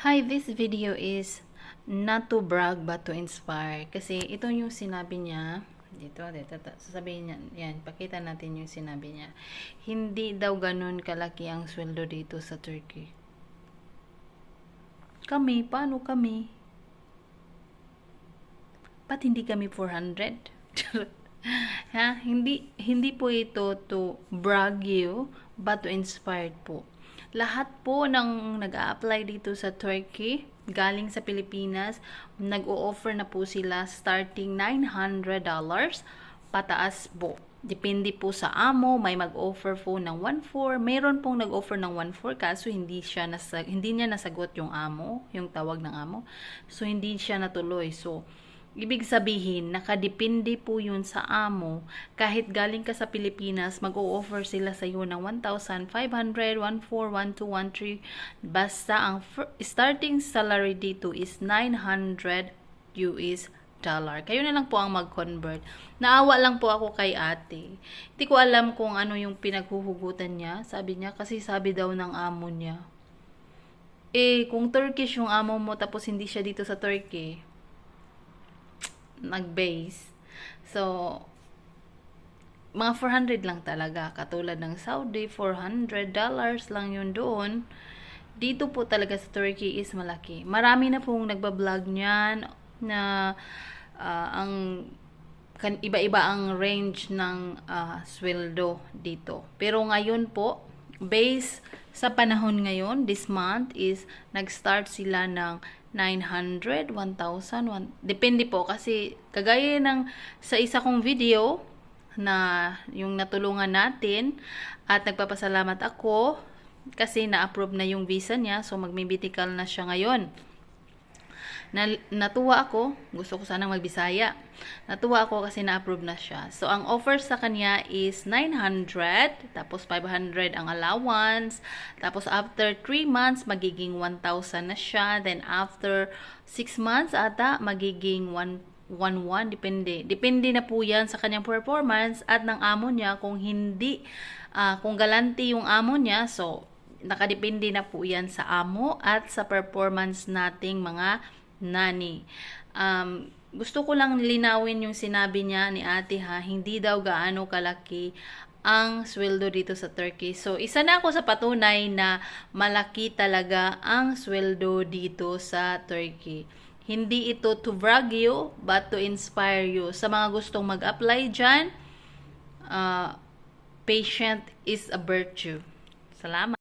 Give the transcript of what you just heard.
Hi, this video is not to brag but to inspire. Kasi ito yung sinabi niya. Dito, sasabihin niya, yan, pakita natin yung sinabi niya. Hindi daw ganun kalaki ang sweldo dito sa Turkey. Kami, paano kami? Ba't hindi kami 400? Ha? Hindi po ito to brag you, but to inspire po. Lahat po ng nag-a-apply dito sa Turkey, galing sa Pilipinas, nag-o-offer na po sila starting $900 pataas po. Depende po sa amo, may mag-offer po ng 1.4, mayroon pong nag-offer ng 1.4 kaso hindi niya nasagot yung amo, yung tawag ng amo. So hindi siya natuloy. So ibig sabihin, nakadepende po yun sa amo. Kahit galing ka sa Pilipinas, mag-o-offer sila sa iyo ng 1,500, 1,400, 1,200, 1,300. Basta ang starting salary dito is $900. Kayo na lang po ang mag-convert. Naawa lang po ako kay ate. Hindi ko alam kung ano yung pinaghuhugutan niya. Sabi niya, kasi sabi daw ng amo niya. Kung Turkish yung amo mo, tapos hindi siya dito sa Turkey, nag-base. So, mga 400 lang talaga. Katulad ng Saudi, $400 lang yun doon. Dito po talaga sa Turkey is malaki. Marami na pong nagbablog niyan na iba-iba ang range ng sweldo dito. Pero ngayon po, base sa panahon ngayon, this month is nag-start sila ng 900, 1,000, depende po kasi kagaya ng sa isa kong video na yung natulungan natin at nagpapasalamat ako kasi na-approve na yung visa niya, so magme-medical na siya ngayon. Natuwa ako, gusto ko sanang magbisaya. Natuwa ako kasi na-approve na siya. So, ang offer sa kanya is 900, tapos 500 ang allowance, tapos after 3 months, magiging 1,000 na siya, then after 6 months, ata, magiging 1,1, depende. Depende na po yan sa kanyang performance at ng amo niya. Kung hindi, kung galante yung amo niya, so, nakadepende na po yan sa amo at sa performance nating mga nani. Gusto ko lang linawin yung sinabi niya ni ate ha, hindi daw gaano kalaki ang sweldo dito sa Turkey. So, isa na ako sa patunay na malaki talaga ang sweldo dito sa Turkey. Hindi ito to brag you, but to inspire you. Sa mga gustong mag-apply dyan, patient is a virtue. Salamat.